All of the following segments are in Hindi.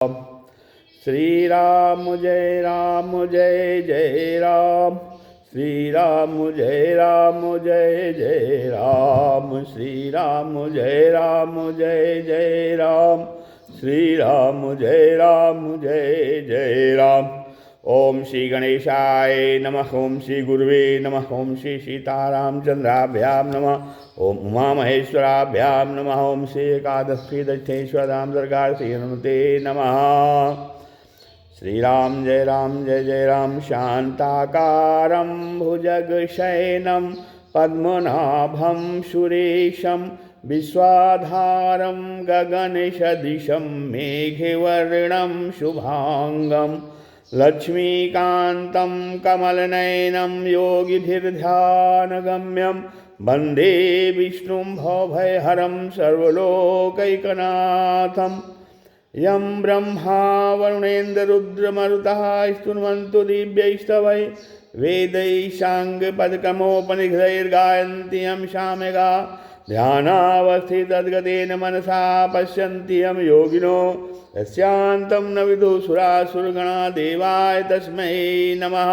श्री राम जय जय राम। श्री राम जय जय राम। श्री राम जय जय राम। श्री राम जय जय राम। ओम श्री गणेशाय नमः। ओम श्री गुरुवे नमः। ओम श्री सीतारामचंद्राभ्यां नमः। ओम उमा महेश्वराभ्यां नमः। ओम श्री एकादशी दक्षिणेश्वर धाम दरगाह नमते नमः। श्री राम जय जय राम। शांताकारं भुजगशयनं पद्मनाभं सुरेशं विश्वाधारं गगनसदृशं मेघवर्णं शुभांगं लक्ष्मीकान्तं कमलनयनं योगिभिर्ध्यानगम्यं वन्दे विष्णुं भवभयहरं सर्वलोकैकनाथम्। यं ब्रह्मा वरुणेन्द्ररुद्रमरुतः स्तुन्वन्तो दिव्यैस्तवै वेदैः साङ्गपदक्रमोपनिषदैर्गायन्ति यं सामगा ध्यानावस्थितद्गतेन मनसा पश्यन्ति यं योगिनो यस्यान्तं न विदुः सुरासुरगणा देवाय तस्मै नमः।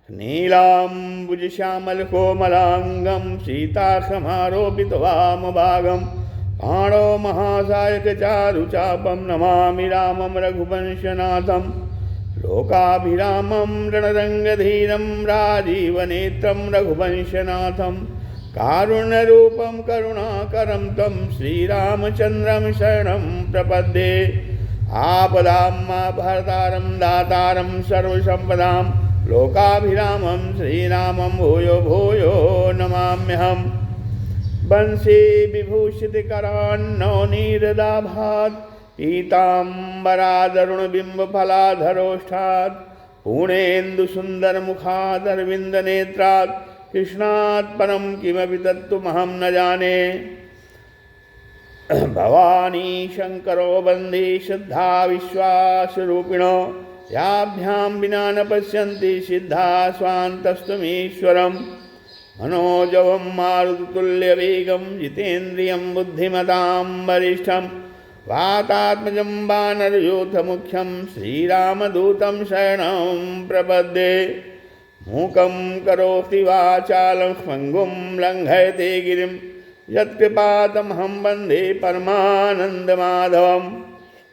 नीलाम्बुजश्यामलकोमलाङ्गं सीतासमारोपितवामभागं पाणौ महासायकचारुचापं नमामि रामं रघुवंशनाथं। लोकाभिरामं रणरङ्गधीरं राजीवनेत्रं रघुवंशनाथं। कारुण्यरूपं करुणाकरं तं श्रीरामचन्द्रं शरणं प्रपद्ये। आपदामपहर्तारं दातारं सर्वसम्पदां लोकाभिरामं श्रीरामं भूयो भूयो नमाम्यहम्। वंशी विभूषितकरान्नवनीरदाभात् पीताम्बरादरुणबिम्बफलाधरोष्ठात् पूर्णेन्दुसुन्दरमुखादरविन्दनेत्रात् कृष्णात् परं किमपि तत्त्वमहं न जाने। भवानी शङ्करो वन्दे श्रद्धा विश्वासरूपिणो याभ्यां विना न पश्यन्ति सिद्धा स्वान्तस्तमीश्वरम्। मनोजवं मारुततुल्यवेगं जितेन्द्रियं बुद्धिमतां वरिष्ठं वातात्मजं वानरयूथमुख्यं श्रीरामदूतं शरणं प्रपद्ये। मूकं करोति वाचालं पङ्गुं लङ्घयते गिरिं यत्कृपातमहं वन्दे परमानन्दमाधवं।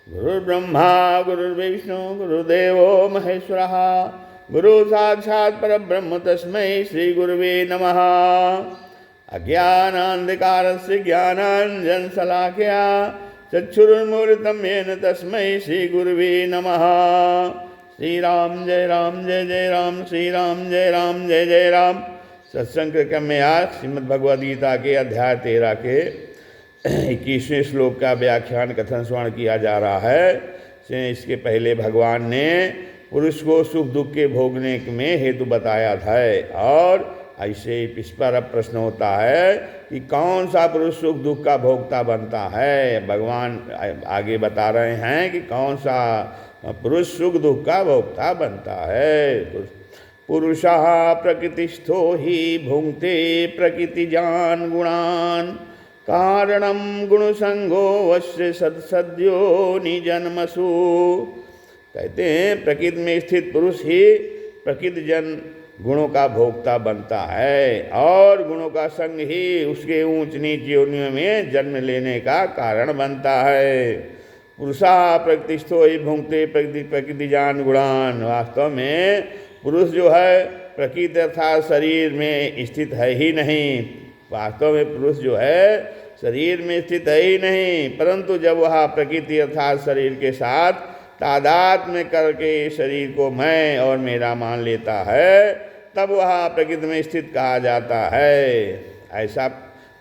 गुरुर्ब्रह्मा गुरुर्विष्णु गुरुदेवो महेश्वरः गुरु साक्षात् परब्रह्म तस्मै श्री गुरुवे नमः। अज्ञानान्धकारस्य ज्ञानाञ्जनशलाकया चक्षुरुन्मीलितं येन तस्मै श्री गुरुवे नमः। श्री राम जय जय राम। श्री राम जय जय राम। सत्संग क्रम में आज श्रीमद् भगवद गीता के अध्याय 13 के 21वें श्लोक का व्याख्यान कथन श्रवण किया जा रहा है। इसके पहले भगवान ने पुरुष को सुख दुख के भोगने में हेतु बताया था और ऐसे इस पर अब प्रश्न होता है कि कौन सा पुरुष सुख दुख का भोगता बनता है। भगवान आगे बता रहे हैं कि कौन सा पुरुष सुख दुख का भोगता बनता है। पुरुषः प्रकृतिस्थो हि भुङ्क्ते प्रकृतिजान् गुणान् कारणं गुणसंगो वश्य सद्यो निजन्मसु। कहते हैं प्रकृति में स्थित पुरुष ही प्रकृति जन गुणों का भोक्ता बनता है और गुणों का संग ही उसके ऊंच नीच योनियों में जन्म लेने का कारण बनता है। पुरुषा प्रकृतिस्थो ही भुंक्ते प्रकृति जान गुणान। वास्तव में पुरुष जो है प्रकृति अर्थात शरीर में स्थित है ही नहीं। वास्तव में पुरुष जो है शरीर में स्थित है ही नहीं, परंतु जब वह प्रकृति अर्थात शरीर के साथ तादात्म्य करके शरीर को मैं और मेरा मान लेता है तब वह प्रकृति में स्थित कहा जाता है। ऐसा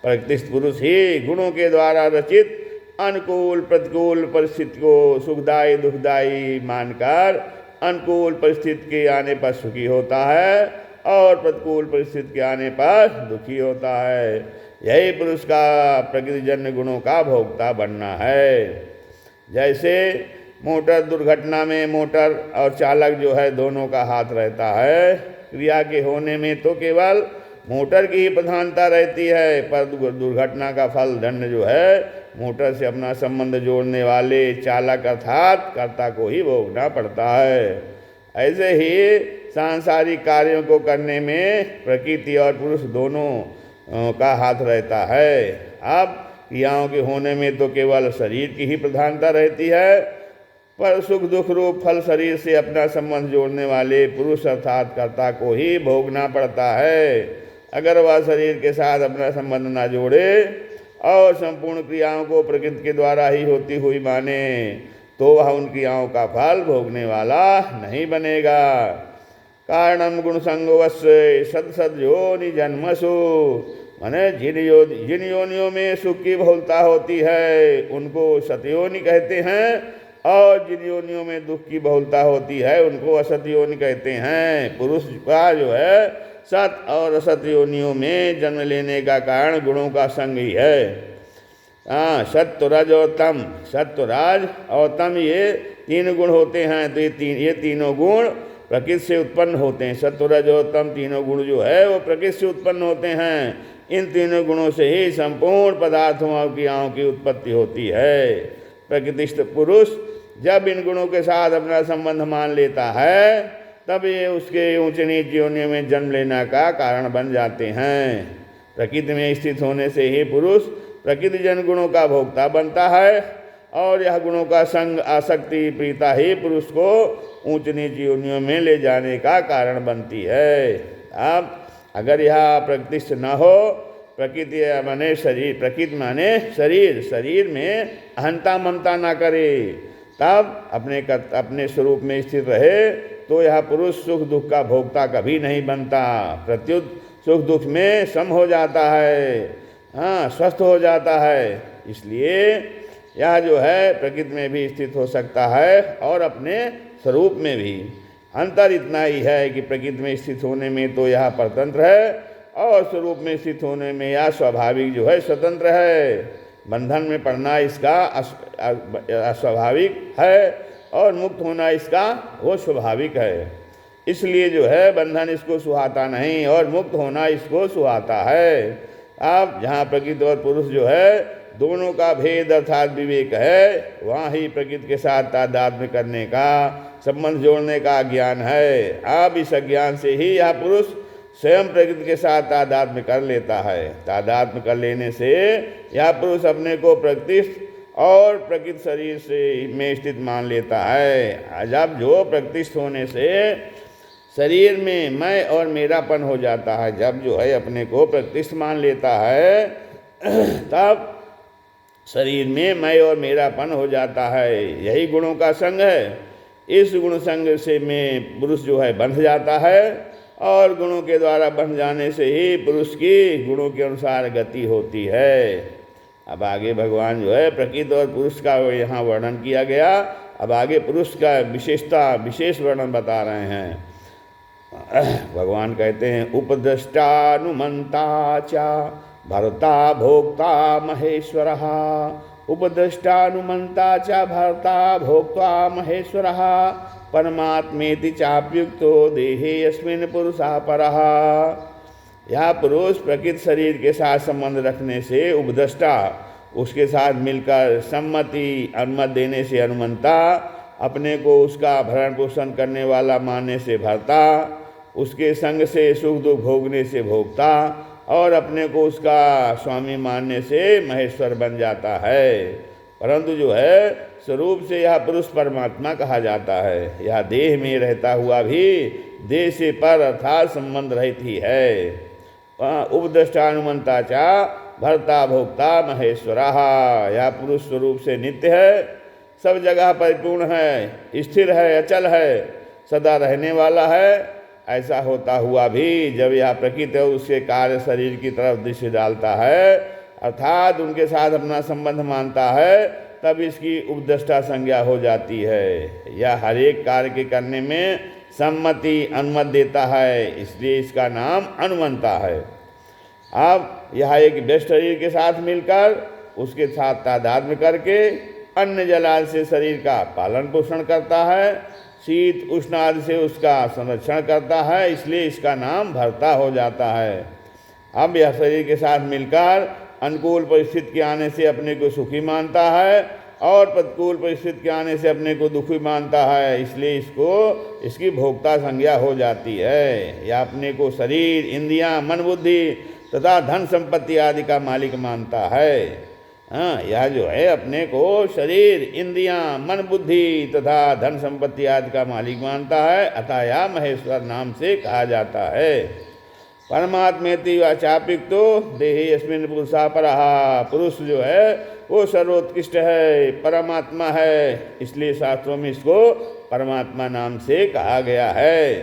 प्रकृतिस्थ पुरुष ही गुणों के द्वारा रचित अनुकूल प्रतिकूल परिस्थिति को सुखदायी दुखदायी मानकर अनुकूल परिस्थिति के आने पर सुखी होता है और प्रतिकूल परिस्थिति के आने पर दुखी होता है। यही पुरुष का प्रकृतिजन्य गुणों का भोक्ता बनना है। जैसे मोटर दुर्घटना में मोटर और चालक जो है दोनों का हाथ रहता है। क्रिया के होने में तो केवल मोटर की ही प्रधानता रहती है, पर दुर्घटना का फल दंड जो है मोटर से अपना संबंध जोड़ने वाले चालक अर्थात कर्ता को ही भोगना पड़ता है। ऐसे ही सांसारिक कार्यों को करने में प्रकृति और पुरुष दोनों का हाथ रहता है। अब क्रियाओं के होने में तो केवल शरीर की ही प्रधानता रहती है, पर सुख दुख रूप फल शरीर से अपना संबंध जोड़ने वाले पुरुष अर्थात कर्ता को ही भोगना पड़ता है। अगर वह शरीर के साथ अपना संबंध ना जोड़े और संपूर्ण क्रियाओं को प्रकृति के द्वारा ही होती हुई माने तो वह उन क्रियाओं का फल भोगने वाला नहीं बनेगा। कारणम गुण संगोवस्य सद सद योनि जन्मसु, माने जिन योनियों में सुख की बहुलता होती है उनको सतयोनि कहते हैं, और जिन योनियों में दुख की बहुलता होती है उनको असत योनि कहते हैं। पुरुष का जो है सत और असत योनियों में जन्म लेने का कारण गुणों का संग ही है। सत्व रज और तम, सत्व राज और तम ये तीन गुण होते हैं। तो ये तीनों गुण प्रकृति से उत्पन्न होते हैं। सत्व रज और तम तीनों गुण जो है वो प्रकृति से उत्पन्न होते हैं। इन तीनों गुणों से ही संपूर्ण पदार्थों और क्रियाओं की उत्पत्ति होती है। प्रकृतिस्थ पुरुष जब इन गुणों के साथ अपना संबंध मान लेता है तब ये उसके ऊंचे नीच योनियों में जन्म लेने का कारण बन जाते हैं। प्रकृति में स्थित होने से ही पुरुष प्रकृति जन गुणों का भोक्ता बनता है, और यह गुणों का संग आसक्ति प्रीता ही पुरुष को ऊंच नीच योनियों में ले जाने का कारण बनती है। अब अगर यह प्रकृतिस्थ न हो, प्रकृति माने शरीर, प्रकृति माने शरीर, शरीर में अहंता ममता ना करे, तब अपने स्वरूप में स्थित रहे तो यह पुरुष सुख दुख का भोक्ता कभी नहीं बनता। प्रत्युत सुख दुख में सम हो जाता है, स्वस्थ हो जाता है। इसलिए यह जो है प्रकृति में भी स्थित हो सकता है और अपने स्वरूप में भी। अंतर इतना ही है कि प्रकृति में स्थित होने में तो यह परतंत्र है और स्वरूप में स्थित होने में यह स्वाभाविक जो है स्वतंत्र है। बंधन में पड़ना इसका अस्वाभाविक है और मुक्त होना इसका वो स्वाभाविक है। इसलिए जो है बंधन इसको सुहाता नहीं और मुक्त होना इसको सुहाता है। अब जहाँ प्रकृति और पुरुष जो है दोनों का भेद अर्थात विवेक है, वहाँ ही प्रकृति के साथ तादात्म्य करने का, संबंध जोड़ने का ज्ञान है। अब इस अज्ञान से ही यह पुरुष स्वयं प्रकृति के साथ तादात्म्य कर लेता है। तादात्म्य कर लेने से यह पुरुष अपने को प्रकृति और प्रकृति शरीर से में स्थित मान लेता है। जब जो प्रकृतिस्थ होने से शरीर में मैं और मेरापन हो जाता है, जब जो है अपने को प्रकृतिस्थ मान लेता है तब शरीर में मैं और मेरापन हो जाता है। यही गुणों का संग है। इस गुण संग से में पुरुष जो है बंध जाता है और गुणों के द्वारा बंध जाने से ही पुरुष की गुणों के अनुसार गति होती है। अब आगे भगवान जो है प्रकृति और पुरुष का यहाँ वर्णन किया गया। अब आगे पुरुष का विशेष वर्णन बता रहे हैं। भगवान कहते हैं उपद्रष्टानुमंता चा भर्ता भोक्ता महेश्वरः। उपद्रष्टानुमंता च भर्ता भोक्ता महेश्वरः परमात्मेति चाप्युक्तो देहे यस्मिन् पुरुषः परः। यह पुरुष प्रकृति शरीर के साथ संबंध रखने से उपद्रष्टा, उसके साथ मिलकर सम्मति अनुमति देने से अनुमंता, अपने को उसका भरण पोषण करने वाला मानने से भर्ता, उसके संग से सुख दुख भोगने से भोक्ता और अपने को उसका स्वामी मानने से महेश्वर बन जाता है। परंतु जो है स्वरूप से यह पुरुष परमात्मा कहा जाता है। यह देह में रहता हुआ भी देह से पर अर्थात संबंध रहित ही है। उपद्रष्टानुमंता चा भर्ता भोक्ता महेश्वरः। यह पुरुष स्वरूप से नित्य है, सब जगह परिपूर्ण है, स्थिर है, अचल है, सदा रहने वाला है। ऐसा होता हुआ भी जब यह प्रकृति और उसके कार्य शरीर की तरफ दृष्टि डालता है अर्थात उनके साथ अपना संबंध मानता है, तब इसकी उपद्रष्टा संज्ञा हो जाती है। यह हर एक कार्य के करने में सम्मति अनुमति देता है, इसलिए इसका नाम अनुमंता है। अब यह एक व्यस्त शरीर के साथ मिलकर उसके साथ तादात्म्य करके अन्न जलाल से शरीर का पालन पोषण करता है, शीत उष्ण आदि से उसका संरक्षण करता है, इसलिए इसका नाम भर्ता हो जाता है। अब यह शरीर के साथ मिलकर अनुकूल परिस्थिति के आने से अपने को सुखी मानता है और प्रतिकूल परिस्थिति के आने से अपने को दुखी मानता है, इसलिए इसकी भोक्ता संज्ञा हो जाती है। या अपने को शरीर, इंद्रियां, मन, बुद्धि तथा धन संपत्ति आदि का मालिक मानता है। हाँ, यह जो है अपने को शरीर, इंद्रियां, मन, बुद्धि तथा धन संपत्ति आदि का मालिक मानता है, अतः यह महेश्वर नाम से कहा जाता है। परमात्मेति वाचापिक्तो देहि यस्मिन् पुरुषा परहा, पुरुष जो है वो सर्वोत्कृष्ट है, परमात्मा है, इसलिए शास्त्रों में इसको परमात्मा नाम से कहा गया है।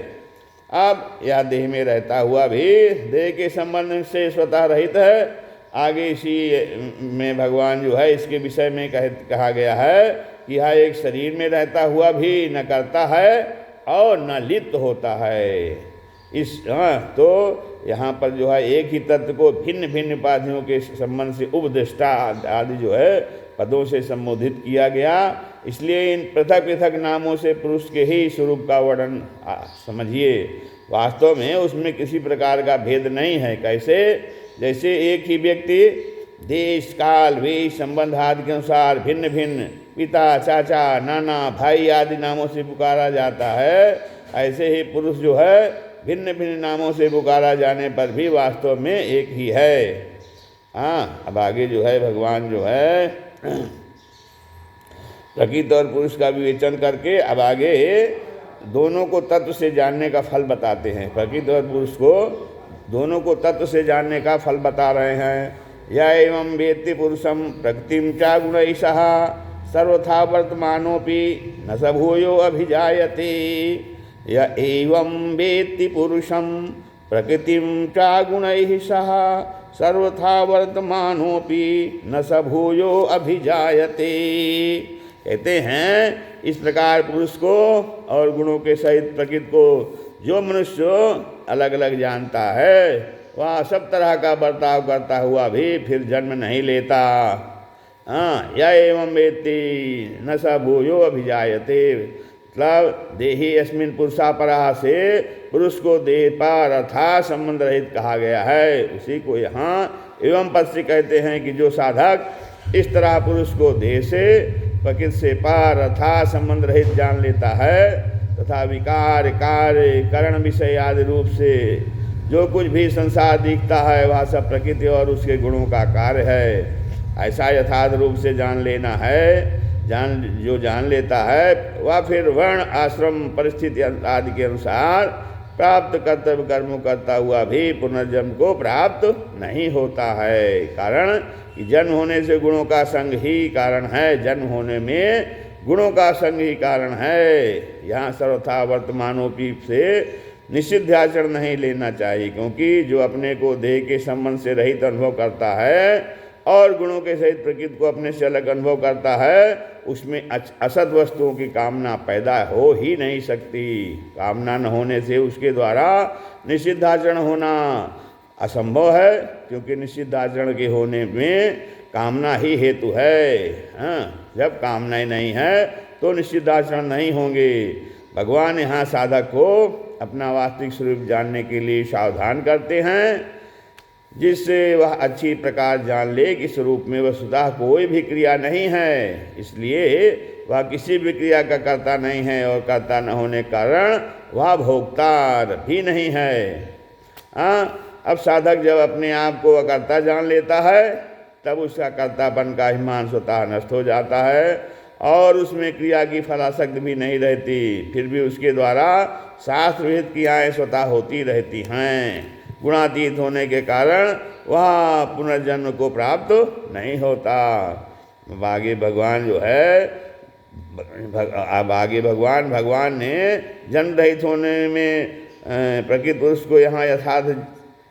अब यह देह में रहता हुआ भी देह के संबंध से स्वतः रहित है। आगे इसी में भगवान जो है इसके विषय में कहा गया है कि यह एक शरीर में रहता हुआ भी न करता है और न लिप्त होता है। तो यहाँ पर जो है एक ही तत्व को भिन्न भिन्न उपाधियों के संबंध से उपदेष्टा आदि जो है पदों से संबोधित किया गया, इसलिए इन पृथक पृथक नामों से पुरुष के ही स्वरूप का वर्णन समझिए। वास्तव में उसमें किसी प्रकार का भेद नहीं है। कैसे? जैसे एक ही व्यक्ति देश, काल, वेश, संबंध आदि के अनुसार भिन्न भिन्न पिता, चाचा, नाना, भाई आदि नामों से पुकारा जाता है, ऐसे ही पुरुष जो है भिन्न भिन्न नामों से पुकारा जाने पर भी वास्तव में एक ही है। हाँ, अब आगे जो है भगवान जो है प्रकृति और पुरुष का विवेचन करके अब आगे दोनों को तत्व से जानने का फल बताते हैं। प्रकृति और पुरुष को दोनों को तत्व से जानने का फल बता रहे हैं। या एवं वेत्ति पुरुषम प्रकृतिम चा गुणैषः सर्वथा वर्तमानोपि न स भूयो अभिजायते। य एवं वेत्ति पुरुषं प्रकृतिं च गुणैः सह सर्वथा वर्तमानोपि न स भूयो अभिजायते। कहते हैं इस प्रकार पुरुष को और गुणों के सहित प्रकृति को जो मनुष्य अलग अलग जानता है वह सब तरह का बर्ताव करता हुआ भी फिर जन्म नहीं लेता। हाँ, या एवं वेत्ति न स भूयो अभिजायते, मतलब देहि अस्मिन् पुरुषा परः से पुरुष को देह पर अर्थात संबंध रहित कहा गया है। उसी को यहाँ एवं पद से कहते हैं कि जो साधक इस तरह पुरुष को देह से, प्रकृति से पार अर्थात संबंध रहित जान लेता है तथा विकार, कार्य, करण, विषय आदि रूप से जो कुछ भी संसार दिखता है वह सब प्रकृति और उसके गुणों का कार्य है, ऐसा यथार्थ रूप से जान लेना है। जो जान लेता है वह फिर वर्ण, आश्रम, परिस्थिति आदि के अनुसार प्राप्त कर्तव्य कर्म करता हुआ भी पुनर्जन्म को प्राप्त नहीं होता है। कारण कि जन्म होने से गुणों का संग ही कारण है, जन्म होने में गुणों का संग ही कारण है। यहाँ सर्वथा वर्तमानोपि से निषिद्ध आचरण नहीं लेना चाहिए, क्योंकि जो अपने को देह के संबंध से रहित अनुभव करता है और गुणों के सहित प्रकृति को अपने से अलग अनुभव करता है उसमें असत वस्तुओं की कामना पैदा हो ही नहीं सकती। कामना न होने से उसके द्वारा निषिद्ध आचरण होना असंभव है, क्योंकि निषिद्ध आचरण के होने में कामना ही हेतु है। हाँ, जब कामना नहीं है तो निषिद्ध आचरण नहीं होंगे। भगवान यहाँ साधक को अपना वास्तविक स्वरूप जानने के लिए सावधान करते हैं, जिससे वह अच्छी प्रकार जान ले कि स्वरूप में वस्तुतः कोई भी क्रिया नहीं है, इसलिए वह किसी भी क्रिया का कर्ता नहीं है और कर्ता न होने के कारण वह भोक्ता भी नहीं है। अब साधक जब अपने आप को अकर्ता जान लेता है तब उसका कर्तापन का अभिमान स्वतः नष्ट हो जाता है और उसमें क्रिया की फलासक्ति भी नहीं रहती। फिर भी उसके द्वारा शास्त्र विहित क्रियाएँ स्वतः होती रहती हैं। गुणातीत होने के कारण वह पुनर्जन्म को प्राप्त नहीं होता। अब आगे भगवान जो है भगवान ने जन्म रहित होने में प्रकृति पुरुष को यहाँ यथार्थ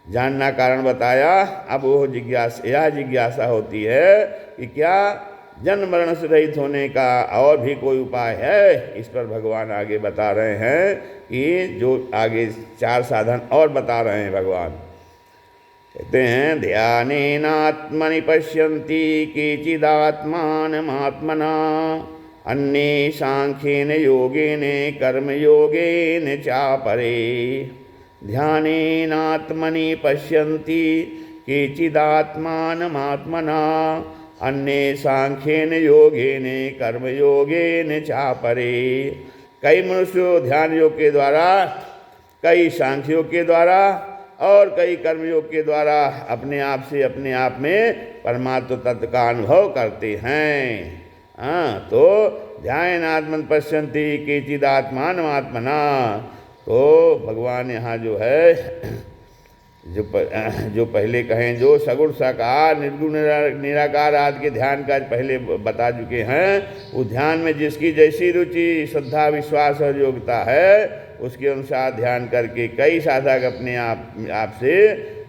जानना कारण बताया। अब वो जिज्ञासा होती है कि क्या जन्म मरण से रहित होने का और भी कोई उपाय है। इस पर भगवान आगे बता रहे हैं कि जो आगे 4 साधन और बता रहे हैं भगवान। कहते हैं ध्यानेनात्मनि पश्यन्ति केचिदात्मानमात्मना अन्ये सांख्येन योगेन कर्मयोगेन चापरे। ध्यानेनात्मनि पश्यन्ति केचिदात्मानमात्मना अन्ये सांख्येन योगेन कर्मयोगेन चापरे। कई मनुष्य ध्यान योग के द्वारा, कई सांख्य योग के द्वारा और कई कर्मयोग के द्वारा अपने आप से अपने आप में परमात्म तत्व का अनुभव करते हैं। हाँ, तो ध्यानात्मन पश्यन्ति केचिदात्मानमात्मना। तो भगवान यहाँ जो है जो पहले कहें, जो सगुण साकार निर्गुण निराकार आदि के ध्यान का पहले बता चुके हैं, उस ध्यान में जिसकी जैसी रुचि श्रद्धा विश्वास और योग्यता है उसके अनुसार ध्यान करके कई साधक अपने आप से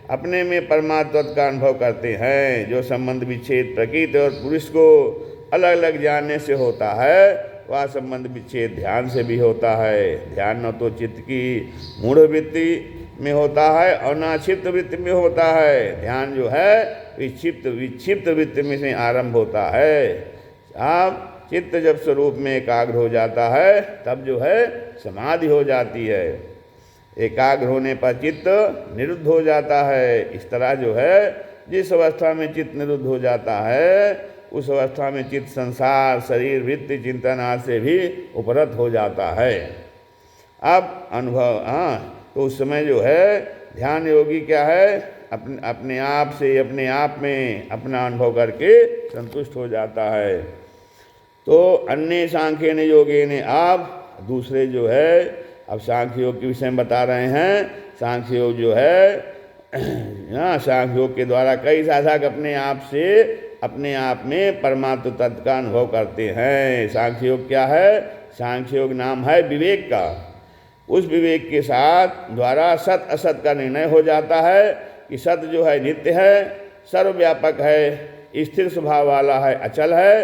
अपने में परमात्मा का अनुभव करते हैं। जो संबंध विच्छेद प्रकृति और पुरुष को अलग अलग जानने से होता है, वह संबंध विच्छेद ध्यान से भी होता है। ध्यान न तो चित्त की मूढ़ वृत्ति में होता है और ना क्षिप्त वृत्ति में होता है। ध्यान जो है विक्षिप्त वृत्ति में से आरंभ होता है। आप चित्त जब स्वरूप में एकाग्र हो जाता है तब जो है समाधि हो जाती है। एकाग्र होने पर चित्त निरुद्ध हो जाता है। इस तरह जो है जिस अवस्था में चित्त निरुद्ध हो जाता है उस अवस्था में चित्त संसार शरीर वृत्ति चिंतन आदि से भी उपरत हो जाता है। अब अनुभव, तो उस समय जो है ध्यान योगी क्या है, अपने आप से अपने आप में अपना अनुभव करके संतुष्ट हो जाता है। तो अन्य सांख्य ने योगे ने, आप दूसरे जो है, अब सांख्य योग के विषय में बता रहे हैं। सांख्य योग जो है, सांख्य योग के द्वारा कई साधक अपने आप से अपने आप में परमात्म तत्व का अनुभव करते हैं। सांख्य योग क्या है? सांख्य योग नाम है विवेक का। उस विवेक के साथ द्वारा सत असत का निर्णय हो जाता है कि सत जो है नित्य है, सर्वव्यापक है, स्थिर स्वभाव वाला है, अचल है,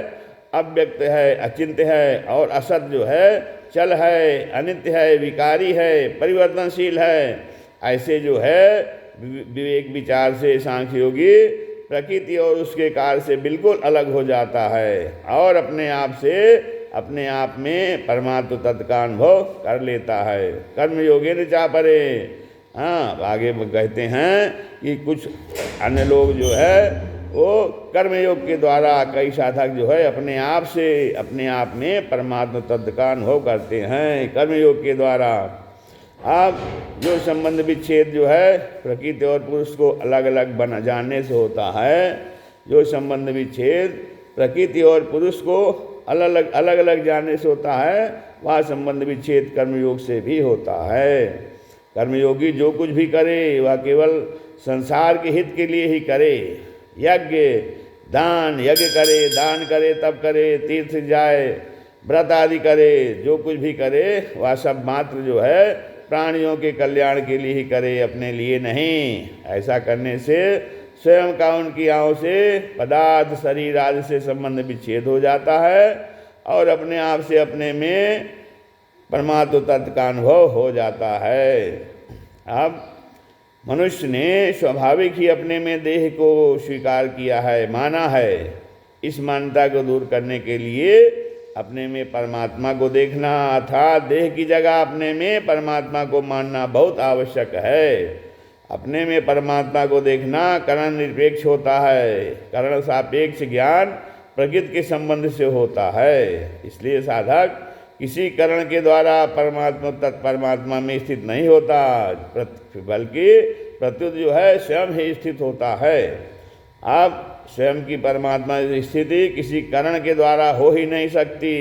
अव्यक्त है, अचिंत्य है, और असत जो है चल है, अनित्य है, विकारी है, परिवर्तनशील है। ऐसे जो है विवेक विचार से सांख्य योगी प्रकृति और उसके कार्य से बिल्कुल अलग हो जाता है और अपने आप से अपने आप में परमात्म तत्व का अनुभव कर लेता है। कर्मयोगे न चापरे। आगे कहते हैं कि कुछ अन्य लोग जो है वो कर्मयोग के द्वारा कई साधक जो है अपने आप से अपने आप में परमात्म तत्व का अनुभव करते हैं कर्मयोग के द्वारा। अब जो संबंध विच्छेद जो है प्रकृति और पुरुष को अलग अलग बना जानने से होता है, जो संबंध विच्छेद प्रकृति और पुरुष को अलग अलग जानने से होता है, वह संबंध विच्छेद कर्मयोग से भी होता है। कर्मयोगी जो कुछ भी करे वह केवल संसार के हित के लिए ही करे। यज्ञ दान, यज्ञ करे, दान करे तब करे, तीर्थ जाए, व्रत आदि करे, जो कुछ भी करे वह सब मात्र जो है प्राणियों के कल्याण के लिए ही करे, अपने लिए नहीं। ऐसा करने से स्वयं का उनकी आँखों से पदार्थ शरीर आदि से संबंध विच्छेद हो जाता है और अपने आप से अपने में परमात्म तत्व का अनुभव हो जाता है। अब मनुष्य ने स्वाभाविक ही अपने में देह को स्वीकार किया है, माना है। इस मान्यता को दूर करने के लिए अपने में परमात्मा को देखना अर्थात देह की जगह अपने में परमात्मा को मानना बहुत आवश्यक है। अपने में परमात्मा को देखना करण निरपेक्ष होता है। करण सापेक्ष ज्ञान प्रकृति के संबंध से होता है। इसलिए साधक किसी करण के द्वारा परमात्मा में स्थित नहीं होता, बल्कि प्रत्युत जो है स्वयं ही स्थित होता है। अब स्वयं की परमात्मा की स्थिति किसी करण के द्वारा हो ही नहीं सकती।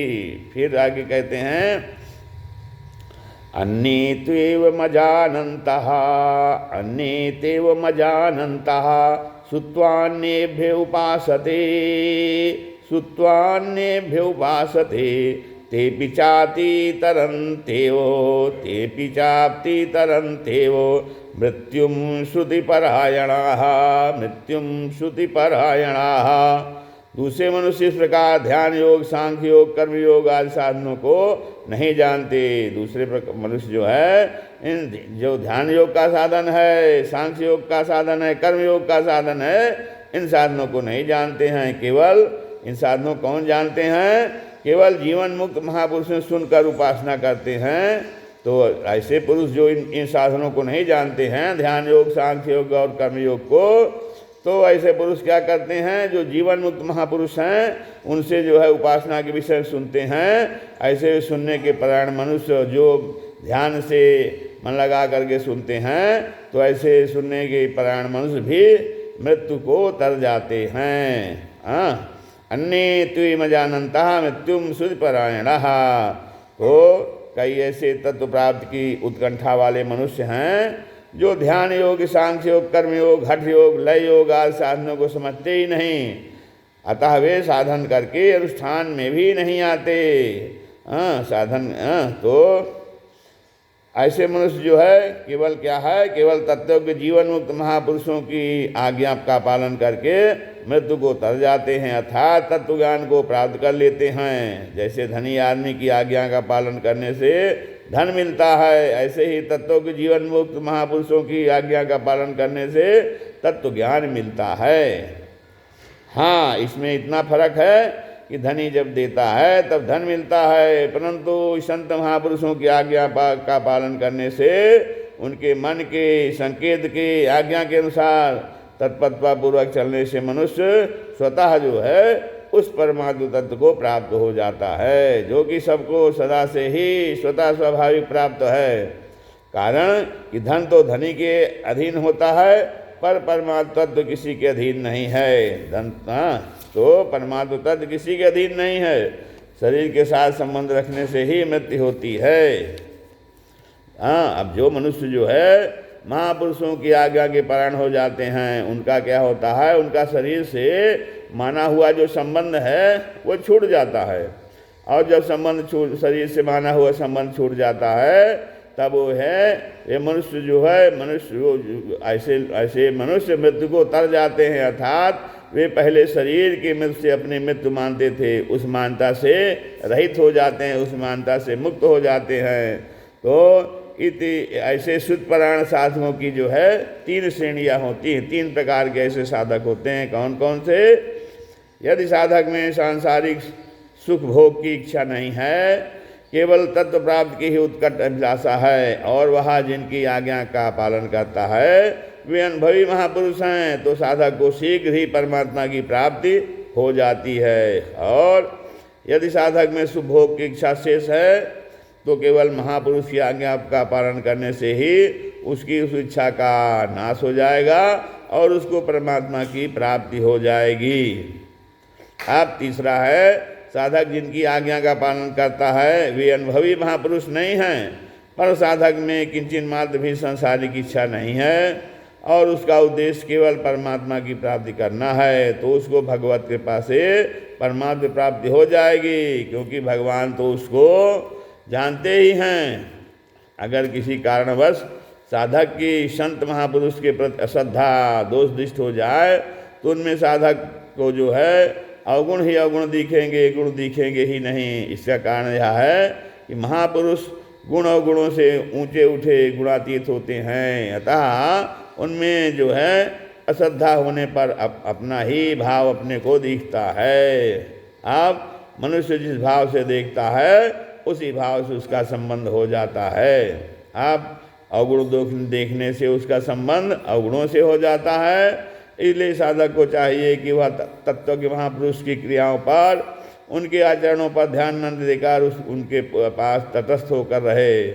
फिर आगे कहते हैं अन्ये त्वेव मजानन्तः, अन्ये तेव मजानन्तः श्रुत्वान्येभ्य उपासते, श्रुत्वान्येभ्य उपासते तेऽपि चाप्ति तरन्त्येव मृत्युं श्रुतिपरायणाः, मृत्युं श्रुतिपरायणाः। दूसरे मनुष्य इस प्रकार ध्यान योग सांख्य योग कर्मयोग आदि साधनों को नहीं जानते। दूसरे मनुष्य जो है इन जो ध्यान योग का साधन है, सांख्य योग का साधन है, कर्मयोग का साधन है, इन साधनों को नहीं जानते हैं। केवल इन साधनों को कौन जानते हैं? केवल जीवन मुक्त महापुरुषों सुनकर उपासना करते हैं। तो ऐसे पुरुष जो इन साधनों को नहीं जानते हैं, ध्यान योग सांख्य योग और कर्मयोग को, तो ऐसे पुरुष क्या करते हैं, जो जीवन मुक्त महापुरुष हैं उनसे जो है उपासना के विषय सुनते हैं। ऐसे सुनने के परायण मनुष्य जो ध्यान से मन लगा करके सुनते हैं, तो ऐसे सुनने के परायण मनुष्य भी मृत्यु को तर जाते हैं। अन्ये त्वमजानन्तः मृत्युम सुधपरायणः। तो कई ऐसे तत्व प्राप्त की उत्कंठा वाले मनुष्य हैं जो ध्यान योग, सांख्य योग, कर्म योग, हठ योग, लय योग आदि साधनों को समझते ही नहीं, अतः वे साधन करके अनुष्ठान में भी नहीं आते। तो ऐसे मनुष्य जो है केवल क्या है, केवल तत्व के जीवन मुक्त महापुरुषों की आज्ञा का पालन करके मृत्यु को तर जाते हैं, अर्थात तत्व ज्ञान को प्राप्त कर लेते हैं। जैसे धनी आदमी की आज्ञा का पालन करने से धन मिलता है, ऐसे ही तत्वों के जीवन मुक्त महापुरुषों की आज्ञा का पालन करने से तत्व ज्ञान मिलता है। हाँ, इसमें इतना फर्क है कि धनी जब देता है तब धन मिलता है, परंतु संत महापुरुषों की आज्ञा का पालन करने से उनके मन के संकेत के आज्ञा के अनुसार तत्परतापूर्वक चलने से मनुष्य स्वतः जो है उस परमात्म तत्व को प्राप्त हो जाता है, जो कि सबको सदा से ही स्वतः स्वाभाविक प्राप्त है। कारण कि धन तो धनी के अधीन होता है, पर परमात्म तत्व किसी के अधीन नहीं है। धन तो परमात्म तत्व किसी के अधीन नहीं है, शरीर के साथ संबंध रखने से ही मृत्यु होती है। अब जो मनुष्य जो है महापुरुषों की आज्ञा के परायण हो जाते हैं, उनका क्या होता है, उनका शरीर से माना हुआ जो संबंध है वो छूट जाता है, और जब शरीर से माना हुआ संबंध छूट जाता है तब वो है ये मनुष्य जो है, मनुष्य ऐसे मनुष्य मृत्यु को तर जाते हैं, अर्थात वे पहले शरीर की मृत्यु से अपनी मृत्यु मानते थे, उस मानता से रहित हो जाते हैं, उस मानता से मुक्त हो जाते हैं। तो ऐसे शुद्धपरायण साधकों की जो है 3 श्रेणियाँ होती हैं, 3 प्रकार के ऐसे साधक होते हैं। कौन कौन से? यदि साधक में सांसारिक सुख भोग की इच्छा नहीं है, केवल तत्व प्राप्त की ही उत्कट अभिलाषा है, और वह जिनकी आज्ञा का पालन करता है वे अनुभवी महापुरुष हैं, तो साधक को शीघ्र ही परमात्मा की प्राप्ति हो जाती है। और यदि साधक में सुख भोग की इच्छा शेष है, तो केवल महापुरुष की आज्ञा का पालन करने से ही उसकी उस इच्छा का नाश हो जाएगा और उसको परमात्मा की प्राप्ति हो जाएगी। अब तीसरा है, साधक जिनकी आज्ञा का पालन करता है वे अनुभवी महापुरुष नहीं हैं, पर साधक में किंचित मात्र भी सांसारिक इच्छा नहीं है और उसका उद्देश्य केवल परमात्मा की प्राप्ति करना है, तो उसको भगवत कृपा से परमात्मा प्राप्ति हो जाएगी, क्योंकि भगवान तो उसको जानते ही हैं। अगर किसी कारणवश साधक की संत महापुरुष के प्रति अश्रद्धा दोष दृष्ट हो जाए, तो उनमें साधक को जो है अवगुण ही अवगुण दिखेंगे, गुण दिखेंगे ही नहीं। इसका कारण यह है कि महापुरुष गुण अवगुणों से ऊंचे उठे गुणातीत होते हैं, अतः उनमें जो है अश्रद्धा होने पर अपना ही भाव अपने को दिखता है। अब मनुष्य जिस भाव से देखता है उसी भाव से उसका संबंध हो जाता है। अब अवगुण देखने से उसका संबंध अवगुणों से हो जाता है, इसलिए साधक को चाहिए कि वह तत्व के महापुरुष की क्रियाओं पर, उनके आचरणों पर ध्यान न देकर उनके पास तटस्थ होकर रहे।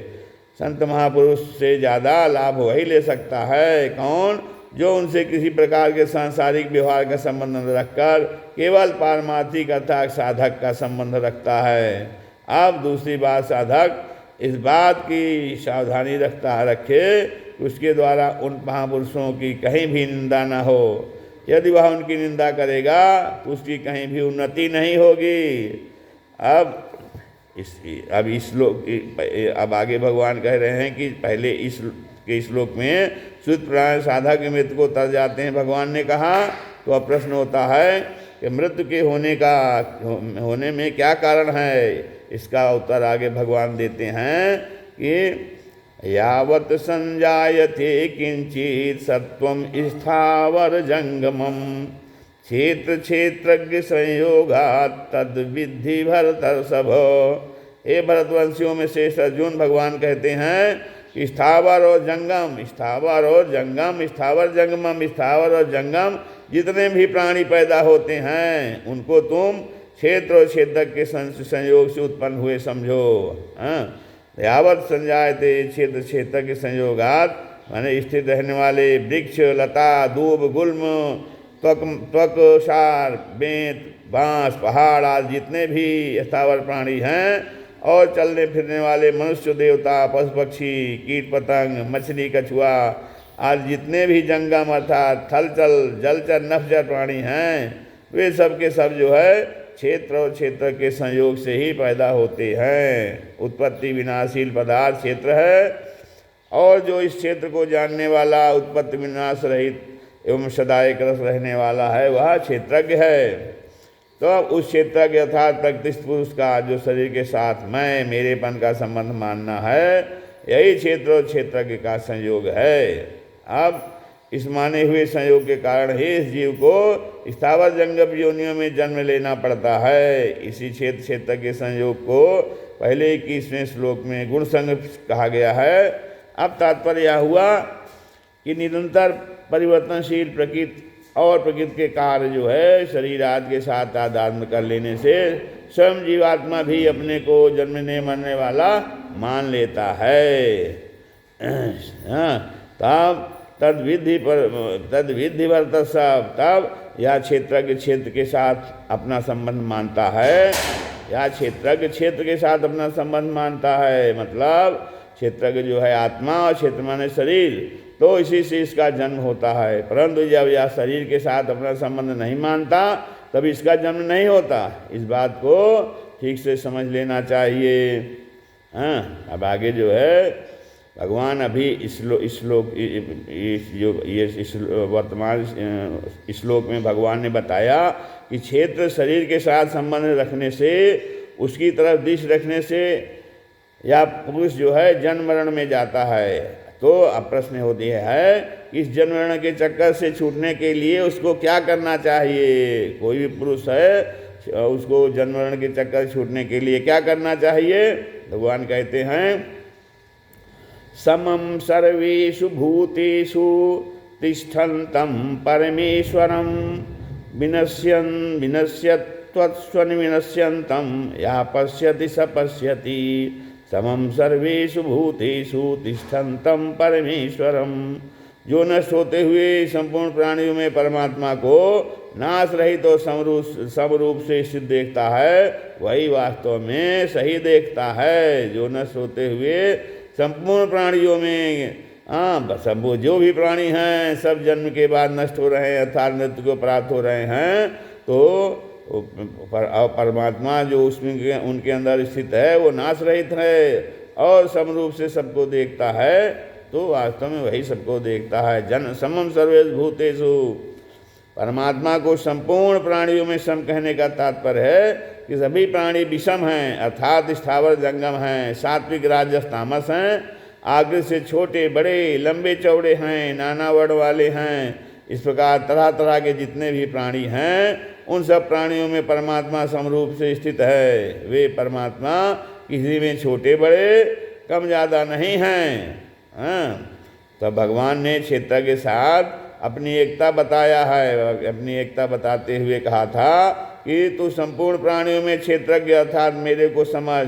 संत महापुरुष से ज़्यादा लाभ वही ले सकता है। कौन? जो उनसे किसी प्रकार के सांसारिक व्यवहार का संबंध न रखकर केवल पारमार्थिक अर्थात साधक का संबंध रखता है। अब दूसरी बात, साधक इस बात की सावधानी रखे उसके द्वारा उन महापुरुषों की कहीं भी निंदा न हो। यदि वह उनकी निंदा करेगा तो उसकी कहीं भी उन्नति नहीं होगी। अब आगे भगवान कह रहे हैं कि पहले इस श्लोक में शुद्ध प्राण साधक मृत्यु को तर जाते हैं भगवान ने कहा। तो अब प्रश्न होता है कि मृत्यु के होने में क्या कारण है। इसका उत्तर आगे भगवान देते हैं कि यावत संजायते किंचित सत्वम स्थावर जंगमम क्षेत्र क्षेत्रज्ञ संयोगात् तद विद्धि भरतर्षभ। हे भरतवंशियों में श्रेष्ठ अर्जुन, भगवान कहते हैं कि स्थावर और जंगम, स्थावर और जंगम, स्थावर जंगमम, स्थावर और जंगम जितने भी प्राणी पैदा होते हैं उनको तुम क्षेत्र और क्षेत्रज्ञ के संयोग से उत्पन्न हुए समझो। यावत संजायते क्षेत्र क्षेत्रज्ञ संयोगात, माने स्थित रहने वाले वृक्ष, लता, दूब, गुल्म, त्वक, सार, बेंत, बांस, पहाड़ आदि जितने भी स्थावर प्राणी हैं और चलने फिरने वाले मनुष्य, देवता, पशु पक्षी, कीट पतंग, मछली, कछुआ आज जितने भी जंगम अर्थात थलचल, जलचर, नभचर प्राणी हैं वे सब के सब जो है क्षेत्र और क्षेत्र के संयोग से ही पैदा होते हैं। उत्पत्ति विनाशील पदार्थ क्षेत्र है, और जो इस क्षेत्र को जानने वाला उत्पत्ति विनाश रहित एवं सदा एक रस रहने वाला है वह क्षेत्रज्ञ है। तो अब उस क्षेत्रज्ञ अर्थात प्रकृतिस्थ पुरुष का जो शरीर के साथ मैं मेरेपन का संबंध मानना है, यही क्षेत्र और क्षेत्रज्ञ का संयोग है। अब इस माने हुए संयोग के कारण ही इस जीव को स्थावर जंगम योनियों में जन्म लेना पड़ता है। इसी क्षेत्र क्षेत्र के संयोग को पहले 21वें श्लोक में गुण संग कहा गया है। अब तात्पर्य यह हुआ कि निरंतर परिवर्तनशील प्रकृति और प्रकृति के कार्य जो है शरीर आदि के साथ तादात्म्य कर लेने से स्वयं जीवात्मा भी अपने को जन्मने मरने वाला मान लेता है। तब तद्विधि वर्त सब, तब यह क्षेत्रज्ञ क्षेत्र के साथ अपना संबंध मानता है। यह क्षेत्रज्ञ क्षेत्र के साथ अपना संबंध मानता है, मतलब क्षेत्रज्ञ जो है आत्मा और क्षेत्र माने शरीर, तो इसी से इसका जन्म होता है। परंतु जब यह शरीर के साथ अपना संबंध नहीं मानता तब इसका जन्म नहीं होता। इस बात को ठीक से समझ लेना चाहिए। अब आगे जो है भगवान अभी इस वर्तमान श्लोक में भगवान ने बताया कि क्षेत्र शरीर के साथ संबंध रखने से, उसकी तरफ दृष्टि रखने से या पुरुष जो है जन्म मरण में जाता है। तो अब प्रश्न होती है कि इस जन्म मरण के चक्कर से छूटने के लिए उसको क्या करना चाहिए। कोई भी पुरुष है उसको जन्म मरण के चक्कर से छूटने के लिए क्या करना चाहिए। भगवान कहते हैं समम सर्वेषु भूतेषु तिष्ठन्तं परमेश्वरं विनश्यत्वस्वनिविनश्यन्तं यः पश्यति स पश्यति। समम सर्वेषु भूतेषु तिष्ठन्तं परमेश्वरम, जो नष्ट होते हुए संपूर्ण प्राणियों में परमात्मा को नाश रहित और समरूप से स्थित देखता है, वही वास्तव में सही देखता है। जो नष्ट होते हुए संपूर्ण प्राणियों में सब जो भी प्राणी हैं सब जन्म के बाद नष्ट हो रहे हैं अर्थात मृत्यु को प्राप्त हो रहे हैं, तो परमात्मा जो उसमें उनके अंदर स्थित है वो नाश रहित है और समरूप से सबको देखता है। तो वास्तव में वही सबको देखता है। जन समम सर्वेषु भूतेषु, परमात्मा को संपूर्ण प्राणियों में सम कहने का तात्पर्य है कि सभी प्राणी विषम हैं अर्थात स्थावर जंगम हैं, सात्विक राजस तामस हैं, आगे से छोटे बड़े लंबे चौड़े हैं, नाना वर्ण वाले हैं। इस प्रकार तरह तरह के जितने भी प्राणी हैं उन सब प्राणियों में परमात्मा समरूप से स्थित है। वे परमात्मा किसी में छोटे बड़े कम ज़्यादा नहीं हैं। तो भगवान ने क्षेत्र के साथ अपनी एकता बताया है। अपनी एकता बताते हुए कहा था कि तू संपूर्ण प्राणियों में क्षेत्रज्ञ अर्थात मेरे को समझ।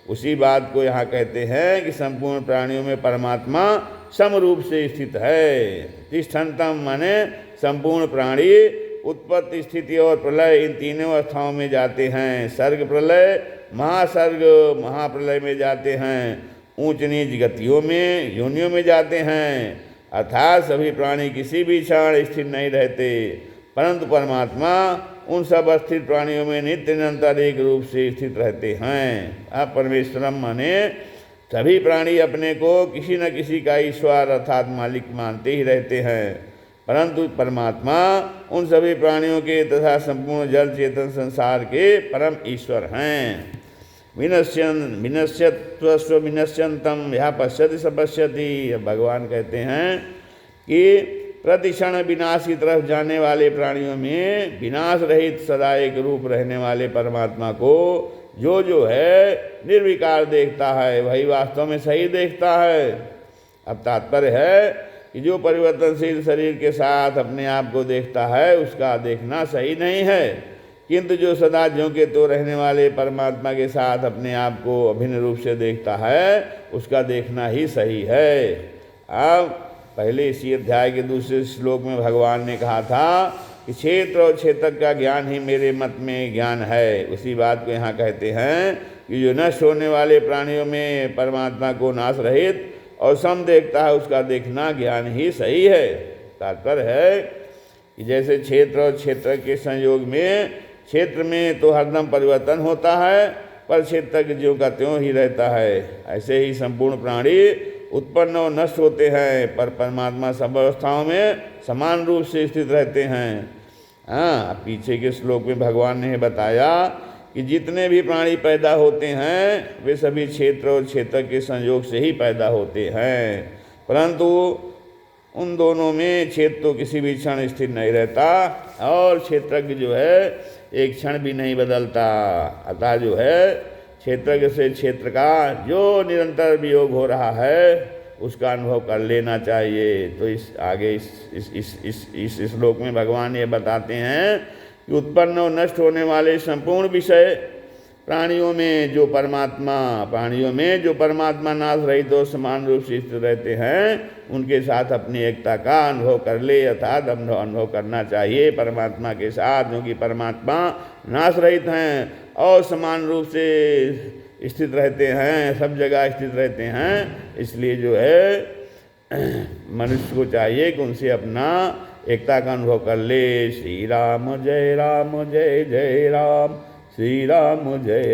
उसी बात को यहाँ कहते हैं कि संपूर्ण प्राणियों में परमात्मा समरूप से स्थित है। तिष्ठन्तम माने संपूर्ण प्राणी उत्पत्ति स्थिति और प्रलय इन तीनों अवस्थाओं में जाते हैं। सर्ग प्रलय महासर्ग महाप्रलय में जाते हैं। ऊंच नीच गतियों में योनियों में जाते हैं अर्थात सभी प्राणी किसी भी क्षण स्थिर नहीं रहते, परंतु परमात्मा उन सब स्थिर प्राणियों में नित्य निरंतर एक रूप से स्थित रहते हैं। अब परमेश्वरम माने सभी प्राणी अपने को किसी न किसी का ईश्वर अर्थात मालिक मानते ही रहते हैं, परंतु परमात्मा उन सभी प्राणियों के तथा संपूर्ण जल चेतन संसार के परम ईश्वर हैं। विनश्यत्वस्व विनश्यन्तम यः पश्यति स पश्यति। भगवान कहते हैं कि प्रतिक्षण विनाश की तरफ जाने वाले प्राणियों में विनाश रहित सदा एक रूप रहने वाले परमात्मा को जो है निर्विकार देखता है, वही वास्तव में सही देखता है। अब तात्पर्य है कि जो परिवर्तनशील शरीर के साथ अपने आप को देखता है उसका देखना सही नहीं है, किंतु जो सदा ज्यों के तो रहने वाले परमात्मा के साथ अपने आप को अभिन्न रूप से देखता है उसका देखना ही सही है। अब पहले इसी अध्याय के दूसरे श्लोक में भगवान ने कहा था कि क्षेत्र और क्षेत्रक का ज्ञान ही मेरे मत में ज्ञान है। उसी बात को यहाँ कहते हैं कि जो नष्ट होने वाले प्राणियों में परमात्मा को नाश रहित और सम देखता है उसका देखना ज्ञान ही सही है। तात्पर्य है कि जैसे क्षेत्र और क्षेत्र के संयोग में क्षेत्र में तो हरदम परिवर्तन होता है पर क्षेत्र ज्यों का त्यों ही रहता है, ऐसे ही संपूर्ण प्राणी उत्पन्न और नष्ट होते हैं पर परमात्मा सब अवस्थाओं में समान रूप से स्थित रहते हैं। हाँ, पीछे के श्लोक में भगवान ने बताया कि जितने भी प्राणी पैदा होते हैं वे सभी क्षेत्र और क्षेत्र के संयोग से ही पैदा होते हैं, परंतु उन दोनों में क्षेत्र तो किसी भी क्षण स्थिर नहीं रहता और क्षेत्रज्ञ जो है एक क्षण भी नहीं बदलता। अतः जो है क्षेत्रज्ञ से क्षेत्र का जो निरंतर वियोग हो रहा है उसका अनुभव कर लेना चाहिए। तो इस आगे इस श्लोक में भगवान ये बताते हैं कि उत्पन्न और नष्ट होने वाले संपूर्ण विषय प्राणियों में जो परमात्मा नाश रहित और समान रूप से स्थित रहते हैं उनके साथ अपनी एकता का अनुभव कर ले, अर्थात अनुभव करना चाहिए परमात्मा के साथ, क्योंकि परमात्मा नाश रहित हैं और समान रूप से स्थित रहते हैं, सब जगह स्थित रहते हैं। इसलिए जो है मनुष्य को चाहिए कि उनसे अपना एकता का अनुभव कर ले। श्री राम जय जय राम, श्री राम जय